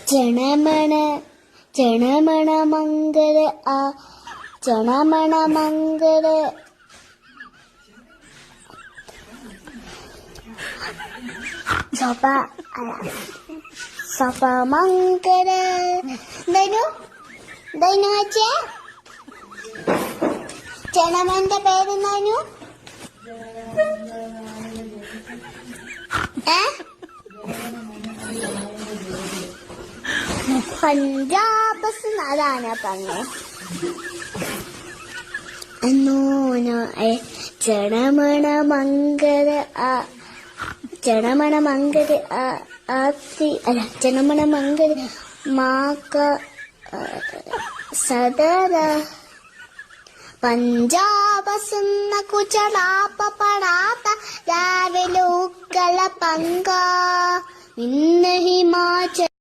ജനമണ ജനമണ മംഗള ആ ജനമണ മംഗള സഭ സഭ മംഗള ദൈനു ദൈനു വെച്ചേ ജനമന്റെ പേരെന്താനു പഞ്ചാബ് അതാണ് പറഞ്ഞു ജനമണ മംഗള ജനമണ മംഗള ആത്തി അല്ല ജനമണ മംഗള മാക സദര പഞ്ചാബ് സുന്ന കുചലാപ പടാത്ത രാവിലെ ഉക്കല പങ്ക ഇന്ന് ഹിമാചൽ